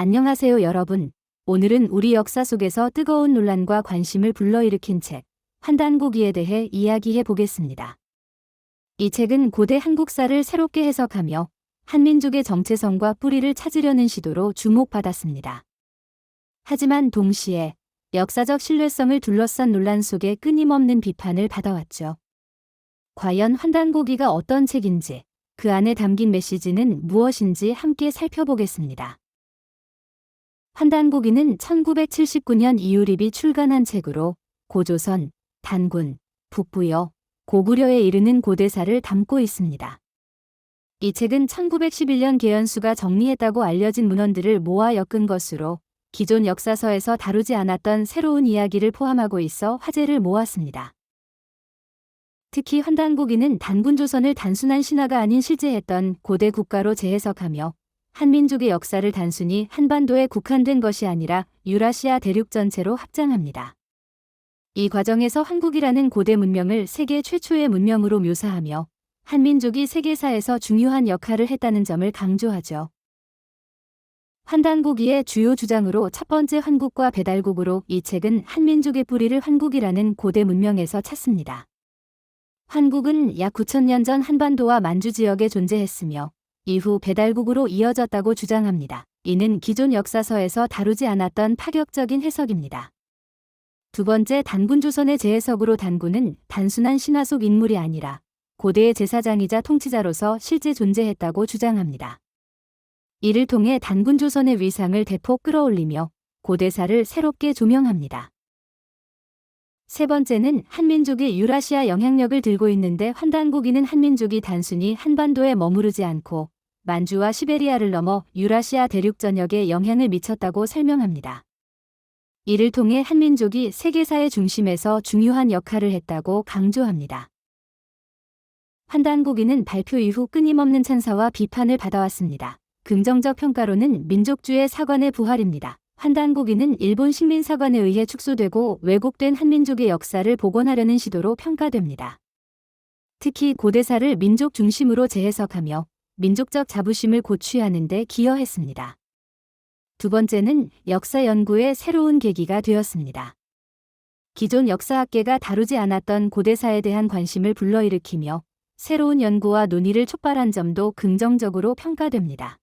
안녕하세요, 여러분. 오늘은 우리 역사 속에서 뜨거운 논란과 관심을 불러일으킨 책, 환단고기에 대해 이야기해 보겠습니다. 이 책은 고대 한국사를 새롭게 해석하며 한민족의 정체성과 뿌리를 찾으려는 시도로 주목받았습니다. 하지만 동시에 역사적 신뢰성을 둘러싼 논란 속에 끊임없는 비판을 받아왔죠. 과연 환단고기가 어떤 책인지, 그 안에 담긴 메시지는 무엇인지 함께 살펴보겠습니다. 환단고기는 1979년 이유립이 출간한 책으로 고조선, 단군, 북부여, 고구려에 이르는 고대사를 담고 있습니다. 이 책은 1911년 계연수가 정리했다고 알려진 문헌들을 모아 엮은 것으로 기존 역사서에서 다루지 않았던 새로운 이야기를 포함하고 있어 화제를 모았습니다. 특히 환단고기는 단군조선을 단순한 신화가 아닌 실제했던 고대 국가로 재해석하며 한민족의 역사를 단순히 한반도에 국한된 것이 아니라 유라시아 대륙 전체로 확장합니다. 이 과정에서 한국이라는 고대 문명을 세계 최초의 문명으로 묘사하며 한민족이 세계사에서 중요한 역할을 했다는 점을 강조하죠. 환단고기의 주요 주장으로 첫 번째 환국과 배달국으로 이 책은 한민족의 뿌리를 한국이라는 고대 문명에서 찾습니다. 한국은 약 9,000년 전 한반도와 만주 지역에 존재했으며 이후 배달국으로 이어졌다고 주장합니다. 이는 기존 역사서에서 다루지 않았던 파격적인 해석입니다. 두 번째, 단군조선의 재해석으로 단군은 단순한 신화 속 인물이 아니라 고대의 제사장이자 통치자로서 실제 존재했다고 주장합니다. 이를 통해 단군조선의 위상을 대폭 끌어올리며 고대사를 새롭게 조명합니다. 세 번째는 한민족이 유라시아 영향력을 들고 있는데 환단고기는 한민족이 단순히 한반도에 머무르지 않고 만주와 시베리아를 넘어 유라시아 대륙 전역에 영향을 미쳤다고 설명합니다. 이를 통해 한민족이 세계사의 중심에서 중요한 역할을 했다고 강조합니다. 환단고기는 발표 이후 끊임없는 찬사와 비판을 받아왔습니다. 긍정적 평가로는 민족주의 사관의 부활입니다. 환단고기는 일본 식민사관에 의해 축소되고 왜곡된 한민족의 역사를 복원하려는 시도로 평가됩니다. 특히 고대사를 민족 중심으로 재해석하며 민족적 자부심을 고취하는 데 기여했습니다. 두 번째는 역사 연구의 새로운 계기가 되었습니다. 기존 역사학계가 다루지 않았던 고대사에 대한 관심을 불러일으키며 새로운 연구와 논의를 촉발한 점도 긍정적으로 평가됩니다.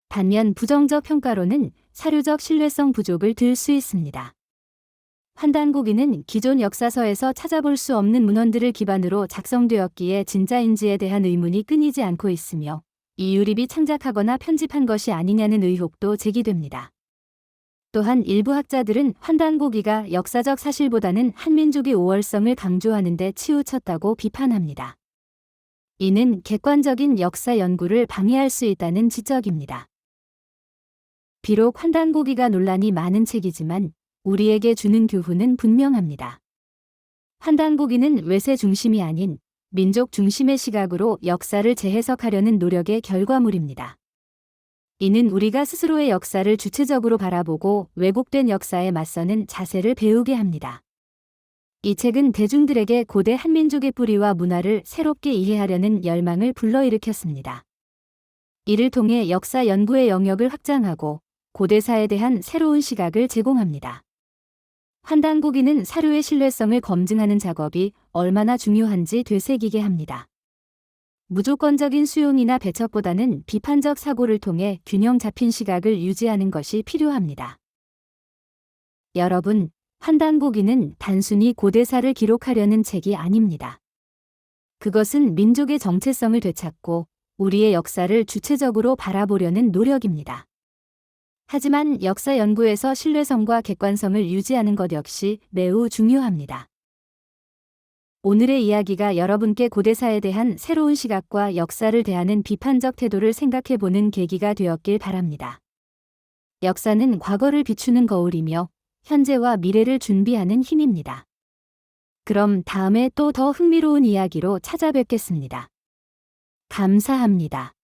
반면 부정적 평가로는 사료적 신뢰성 부족을 들 수 있습니다. 환단고기는 기존 역사서에서 찾아볼 수 없는 문헌들을 기반으로 작성되었기에 진짜인지에 대한 의문이 끊이지 않고 있으며 이유립이 창작하거나 편집한 것이 아니냐는 의혹도 제기됩니다. 또한 일부 학자들은 환단고기가 역사적 사실보다는 한민족의 오월성을 강조하는 데 치우쳤다고 비판합니다. 이는 객관적인 역사 연구를 방해할 수 있다는 지적입니다. 비록 환단고기가 논란이 많은 책이지만 우리에게 주는 교훈은 분명합니다. 환단고기는 외세 중심이 아닌 민족 중심의 시각으로 역사를 재해석하려는 노력의 결과물입니다. 이는 우리가 스스로의 역사를 주체적으로 바라보고 왜곡된 역사에 맞서는 자세를 배우게 합니다. 이 책은 대중들에게 고대 한민족의 뿌리와 문화를 새롭게 이해하려는 열망을 불러일으켰습니다. 이를 통해 역사 연구의 영역을 확장하고 고대사에 대한 새로운 시각을 제공합니다. 환단고기는 사료의 신뢰성을 검증하는 작업이 얼마나 중요한지 되새기게 합니다. 무조건적인 수용이나 배척보다는 비판적 사고를 통해 균형 잡힌 시각을 유지하는 것이 필요합니다. 여러분, 환단고기는 단순히 고대사를 기록하려는 책이 아닙니다. 그것은 민족의 정체성을 되찾고 우리의 역사를 주체적으로 바라보려는 노력입니다. 하지만 역사 연구에서 신뢰성과 객관성을 유지하는 것 역시 매우 중요합니다. 오늘의 이야기가 여러분께 고대사에 대한 새로운 시각과 역사를 대하는 비판적 태도를 생각해보는 계기가 되었길 바랍니다. 역사는 과거를 비추는 거울이며 현재와 미래를 준비하는 힘입니다. 그럼 다음에 또 더 흥미로운 이야기로 찾아뵙겠습니다. 감사합니다.